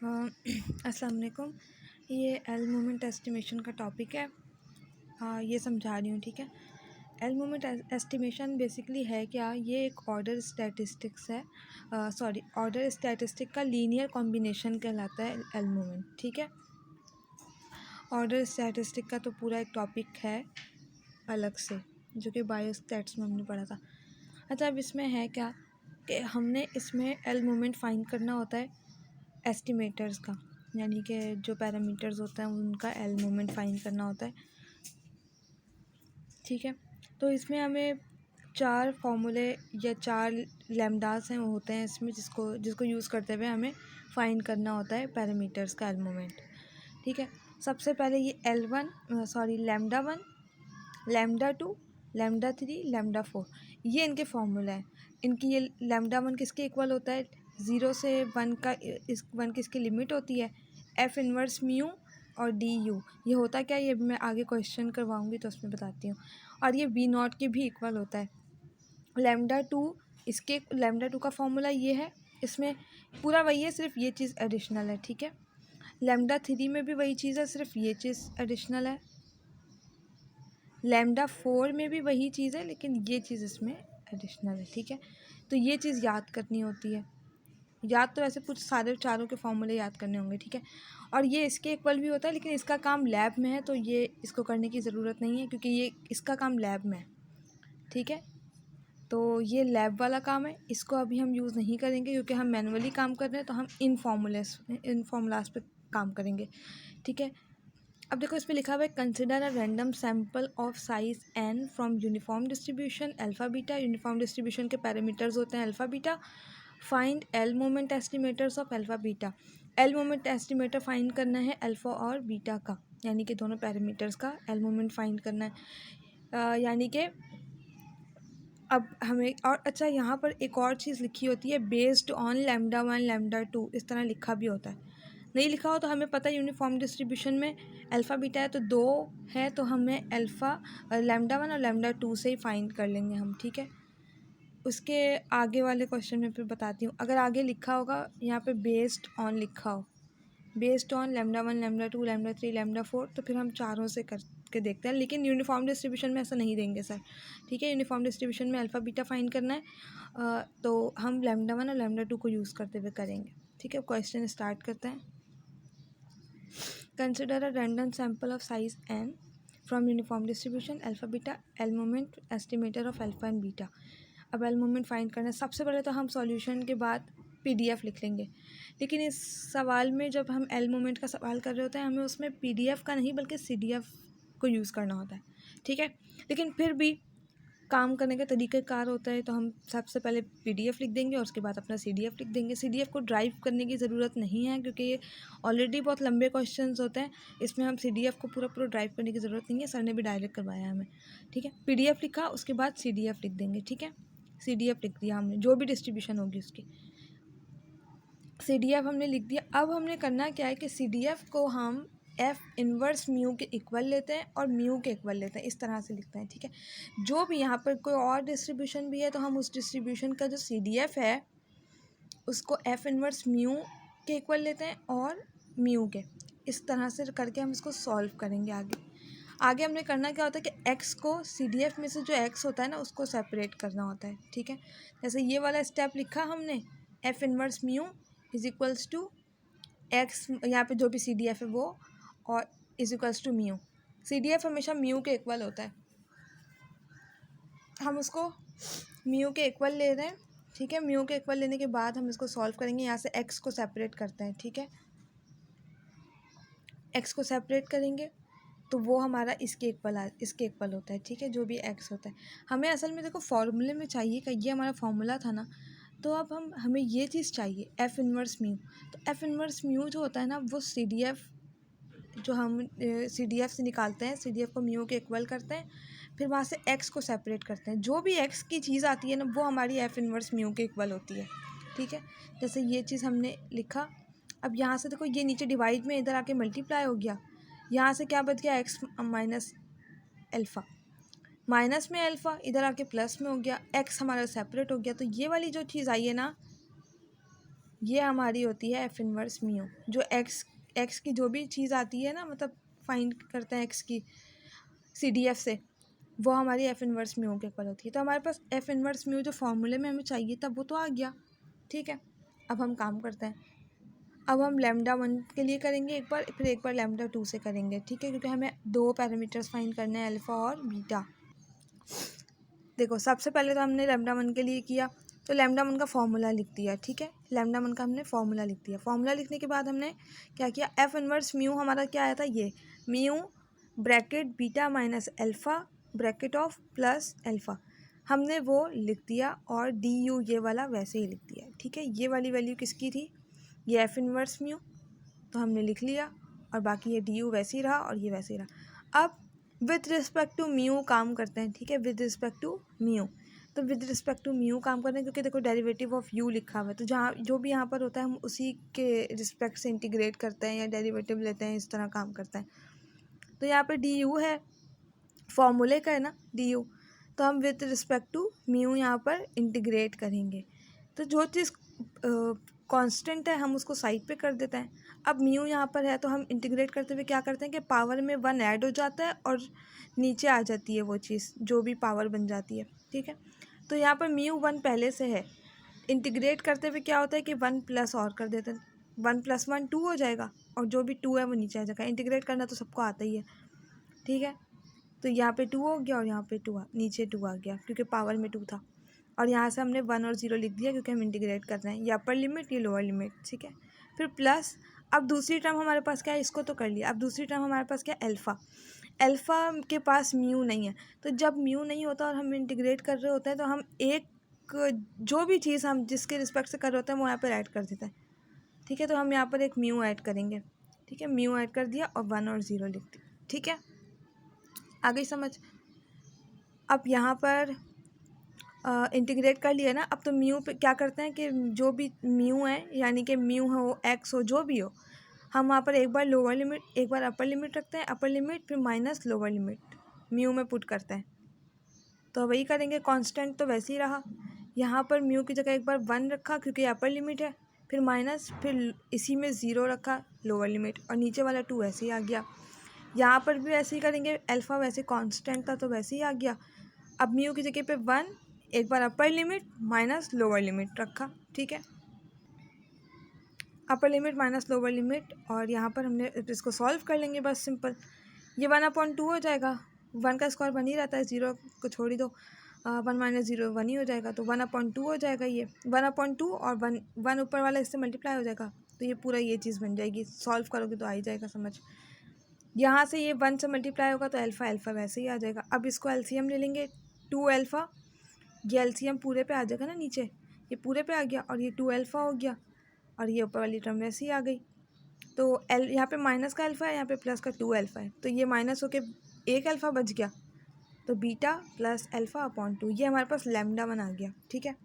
अस्सलाम वालेकुम। ये एल मोमेंट एस्टिमेशन का टॉपिक है। ये समझा रही हूँ, ठीक है। एल मोमेंट एस्टिमेशन बेसिकली है क्या, ये एक ऑर्डर स्टैटिस्टिक्स है। ऑर्डर स्टैटिस्टिक का लीनियर कॉम्बिनेशन कहलाता है एल मोमेंट, ठीक है। ऑर्डर स्टैटिस्टिक का तो पूरा एक टॉपिक है अलग से, जो कि बायोस्टैट्स में हमने पढ़ा था। अच्छा, अब इसमें है क्या कि हमने इसमें एल मोमेंट फाइंड करना होता है एस्टिमेटर्स का, यानी कि जो पैरामीटर्स होते हैं उनका एल मोमेंट फाइंड करना होता है, ठीक है। तो इसमें हमें 4 फार्मूले या 4 लैम्डास हैं वो होते हैं इसमें, जिसको यूज़ करते हुए हमें फाइंड करना होता है पैरामीटर्स का एल मोमेंट, ठीक है। सबसे पहले ये लैम्डा 1, लैम्डा 2, लैम्डा 3, लैम्डा 4, ये इनके फार्मूला है। इनकी ये लैम्डा 1 किसके इक्वल होता है, 0 से 1 का, इस 1 की इसकी लिमिट होती है एफ इनवर्स म्यू और डी यू। ये होता क्या, ये मैं आगे क्वेश्चन करवाऊंगी तो उसमें बताती हूँ। और ये वी नॉट के भी इक्वल होता है। लैम्डा 2, इसके लैम्डा 2 का फॉर्मूला ये है, इसमें पूरा वही है, सिर्फ ये चीज़ एडिशनल है, ठीक है। लैम्डा 3 में भी वही चीज़ है, सिर्फ ये चीज़ एडिशनल है। लैम्डा 4 में भी वही चीज़ है, लेकिन ये चीज़ इसमें एडिशनल है, ठीक है। तो ये चीज़ याद करनी होती है। याद तो ऐसे कुछ सारे चारों के फॉर्मूले याद करने होंगे, ठीक है। और ये इसके इक्वल भी होता है, लेकिन इसका काम लैब में है, तो ये इसको करने की ज़रूरत नहीं है, क्योंकि ये इसका काम लैब में है, ठीक है। तो ये लैब वाला काम है, इसको अभी हम यूज़ नहीं करेंगे, क्योंकि हम मैनुअली काम कर रहे हैं, तो हम इन फार्मूलाज पे काम करेंगे, ठीक है। अब देखो, इसमें लिखा हुआ है consider a random sample of size n from uniform distribution alpha beta. Uniform distribution के पैरामीटर्स होते हैं alpha beta. Find L moment estimators of alpha beta. L moment estimator find करना है अल्फ़ा और बीटा का, यानी कि दोनों पैरामीटर्स का एल मोमेंट फाइंड करना है। यानी कि अब हमें, और अच्छा, यहाँ पर एक और चीज़ लिखी होती है, बेस्ड ऑन लैम्डा 1 लैम्डा 2, इस तरह लिखा भी होता है। नहीं लिखा हो तो हमें पता है यूनिफॉर्म डिस्ट्रीब्यूशन में अल्फ़ा बीटा है तो 2 है, तो हमें लैम्डा 1 और लैम्डा 2 से ही फाइंड कर लेंगे हम, ठीक है। उसके आगे वाले क्वेश्चन में फिर बताती हूँ। अगर आगे लिखा होगा यहाँ पे बेस्ड ऑन लिखा हो, based on lambda 1 lambda 2 lambda 3 lambda 4, तो फिर हम चारों से करके देखते हैं। लेकिन यूनिफॉर्म डिस्ट्रीब्यूशन में ऐसा नहीं देंगे सर, ठीक है। यूनिफॉर्म डिस्ट्रीब्यूशन में अल्फ़ा बीटा फाइंड करना है, तो हम लैम्डा 1 और लैम्डा 2 को यूज़ करते हुए करेंगे, ठीक है। क्वेश्चन स्टार्ट करते हैं। Consider a random sample of size n from uniform distribution alpha beta, L moment estimator of alpha and beta. अब एल मोमेंट फाइंड करना है। सबसे पहले तो हम सॉल्यूशन के बाद पीडीएफ लिख लेंगे, लेकिन इस सवाल में जब हम एल मोमेंट का सवाल कर रहे होते हैं, हमें उसमें पीडीएफ का नहीं बल्कि सीडीएफ को यूज़ करना होता है, ठीक है। लेकिन फिर भी काम करने का तरीक़ाकार होता है, तो हम सबसे पहले पीडीएफ लिख देंगे और उसके बाद अपना सीडीएफ लिख देंगे। सीडीएफ को ड्राइव करने की ज़रूरत नहीं है, क्योंकि ये ऑलरेडी बहुत लंबे क्वेश्चंस होते हैं, इसमें हम सीडीएफ को पूरा ड्राइव करने की ज़रूरत नहीं है। सर ने भी डायरेक्ट करवाया है हमें, ठीक है। पीडीएफ लिखा, उसके बाद सीडीएफ लिख देंगे, ठीक है। सीडीएफ लिख दिया हमने, जो भी डिस्ट्रीब्यूशन होगी उसकी सीडीएफ हमने लिख दिया। अब हमने करना क्या है कि सीडीएफ को हम एफ इनवर्स म्यू के इक्वल लेते हैं और म्यू के इक्वल लेते हैं, इस तरह से लिखते हैं, ठीक है। जो भी यहाँ पर कोई और डिस्ट्रीब्यूशन भी है, तो हम उस डिस्ट्रीब्यूशन का जो सीडीएफ है उसको एफ इनवर्स म्यू के इक्वल लेते हैं और म्यू के, इस तरह से करके हम इसको सॉल्व करेंगे। आगे हमने करना क्या होता है कि एक्स को सीडीएफ में से जो एक्स होता है ना, उसको सेपरेट करना होता है, ठीक है। जैसे ये वाला स्टेप लिखा हमने, F inverse mu is equals to x, यहाँ पे जो भी सी डी एफ है वो, और is equals to mu. C D F हमेशा म्यू के इक्वल होता है, हम उसको म्यू के इक्वल ले रहे हैं, ठीक है। म्यू के इक्वल लेने के बाद हम इसको सॉल्व करेंगे। यहाँ से एक्स को सेपरेट करते हैं, ठीक है। एक्स को सेपरेट करेंगे तो वो हमारा इसके इक्वल होता है, ठीक है, जो भी एक्स होता है। हमें असल में देखो फॉर्मूले में चाहिए कि ये हमारा फॉर्मूला था ना, तो अब हमें ये चीज़ चाहिए एफ़ इनवर्स म्यू। तो एफ़ इनवर्स म्यू जो होता है ना, वो सी डी एफ, जो हम सी डी एफ से निकालते हैं, सी डी एफ को म्यू के इक्वल करते हैं, फिर वहाँ से एक्स को सेपरेट करते हैं। जो भी एक्स की चीज़ आती है ना, वो हमारी एफ़ इनवर्स म्यू के इक्वल होती है, ठीक है। जैसे ये चीज़ हमने लिखा। अब यहाँ से देखो, ये नीचे डिवाइड में इधर आके मल्टीप्लाई हो गया, यहाँ से क्या बच गया, एक्स माइनस अल्फ़ा, माइनस में अल्फ़ा इधर आके प्लस में हो गया, एक्स हमारा सेपरेट हो गया। तो ये वाली जो चीज़ आई है ना, ये हमारी होती है एफ इनवर्स म्यू, जो एक्स की जो भी चीज़ आती है ना, मतलब फाइंड करते हैं एक्स की CDF से, वो हमारी एफ इनवर्स म्यू के इक्वल होती है। तो हमारे पास एफ इनवर्स म्यू जो फॉर्मूले में हमें चाहिए था वो तो आ गया, ठीक है। अब हम काम करते हैं, अब हम λ1 के लिए करेंगे एक बार, फिर एक बार λ2 से करेंगे, ठीक है, क्योंकि हमें 2 पैरामीटर्स फाइंड करने हैं, अल्फ़ा और बीटा। देखो सबसे पहले तो हमने λ1 के लिए किया, तो λ1 का फॉर्मूला लिख दिया, ठीक है, λ1 का हमने फॉर्मूला लिख दिया। फॉर्मूला लिखने के बाद हमने क्या किया, एफ इनवर्स म्यू हमारा क्या आया था, ये mu bracket beta minus alpha bracket of plus alpha, हमने वो लिख दिया, और डी यू ये वाला वैसे ही लिख दिया, ठीक है। ये वाली वैल्यू किसकी थी, ये एफ इनवर्स म्यू, तो हमने लिख लिया, और बाकी ये डी यू वैसे ही रहा और ये वैसे ही रहा। अब विथ रिस्पेक्ट टू म्यू काम करते हैं, ठीक है, विद रिस्पेक्ट टू म्यू। तो विद रिस्पेक्ट टू म्यू काम करते हैं, क्योंकि देखो डेरिवेटिव ऑफ यू लिखा हुआ है, तो जहाँ जो भी यहाँ पर होता है हम उसी के रिस्पेक्ट से इंटीग्रेट करते हैं या डेरिवेटिव लेते हैं, इस तरह काम करते हैं। तो यहाँ पे डी यू है, फॉर्मूले का है ना डी यू, तो हम विद रिस्पेक्ट टू म्यू यहाँ पर इंटीग्रेट करेंगे। तो जो चीज़ कांस्टेंट है हम उसको साइड पे कर देते हैं। अब म्यू यहाँ पर है, तो हम इंटीग्रेट करते हुए क्या करते हैं कि पावर में 1 ऐड हो जाता है और नीचे आ जाती है वो चीज़ जो भी पावर बन जाती है, ठीक है। तो यहाँ पर म्यू 1 पहले से है, इंटीग्रेट करते हुए क्या होता है कि 1 प्लस और कर देते हैं, 1 + 1 2 हो जाएगा, और जो भी 2 है वो नीचे आ जाएगा। इंटीग्रेट करना तो सबको आता ही है, ठीक है। तो यहाँ पे 2 हो गया और यहाँ पे 2 नीचे 2 आ गया, क्योंकि पावर में 2 था, और यहाँ से हमने 1 और 0 लिख दिया, क्योंकि हम इंटीग्रेट कर रहे हैं, ये अपर लिमिट ये लोअर लिमिट, ठीक है। फिर प्लस, अब दूसरी टर्म हमारे पास क्या है, इसको तो कर लिया, अब दूसरी टर्म हमारे पास क्या है, अल्फ़ा। अल्फ़ा के पास म्यू नहीं है, तो जब म्यू नहीं होता और हम इंटीग्रेट कर रहे होते हैं, तो हम एक जो भी चीज़ हम जिसके रिस्पेक्ट से कर रहे होते हैं वो यहाँ पर ऐड कर देते हैं, ठीक है। तो हम यहाँ पर एक म्यू ऐड करेंगे, ठीक है, म्यू ऐड कर दिया और 1 और 0 लिख दिया, ठीक है, आ गई समझ। अब यहाँ पर इंटीग्रेट कर लिया ना, अब तो म्यू पे क्या करते हैं कि जो भी म्यू है, यानी कि म्यू हो एक्स हो जो भी हो, हम वहाँ पर एक बार लोअर लिमिट एक बार अपर लिमिट रखते हैं, अपर लिमिट फिर माइनस लोअर लिमिट म्यू में पुट करते हैं, तो वही करेंगे। कांस्टेंट तो वैसे ही रहा, यहाँ पर म्यू की जगह एक बार 1 रखा क्योंकि अपर लिमिट है, फिर माइनस, फिर इसी में 0 रखा लोअर लिमिट, और नीचे वाला 2 ऐसे ही आ गया। यहाँ पर भी ऐसे ही करेंगे, अल्फ़ा वैसे कांस्टेंट था तो वैसे ही आ गया। अब म्यू की जगह पे 1, एक बार upper limit minus lower limit रखा, ठीक है, upper limit minus lower limit, और यहाँ पर हमने इसको सॉल्व कर लेंगे बस सिंपल। ये 1/2 हो जाएगा, 1 का स्क्वायर 1 ही रहता है, 0 को छोड़ ही दो, 1 - 0 1 ही हो जाएगा, तो 1/2 हो जाएगा। ये 1/2 और 1 ऊपर वाला इससे मल्टीप्लाई हो जाएगा, तो ये पूरा ये चीज़ बन जाएगी, सॉल्व करोगे तो आ ही जाएगा समझ। यहाँ से ये 1 से मल्टीप्लाई होगा तो अल्फ़ा वैसे ही आ जाएगा। अब इसको एलसीएम ले लेंगे, 2 अल्फ़ा, ये एलसीएम पूरे पे आ जाएगा ना, नीचे ये पूरे पे आ गया, और ये 2 अल्फ़ा हो गया, और ये ऊपर वाली टर्म वैसे ही आ गई। तो यहाँ पे माइनस का अल्फ़ा है, यहाँ पे प्लस का 2 अल्फ़ा है, तो ये माइनस होके 1 अल्फ़ा बच गया, तो बीटा प्लस अल्फ़ा अपॉन 2, ये हमारे पास λ1 आ गया, ठीक है।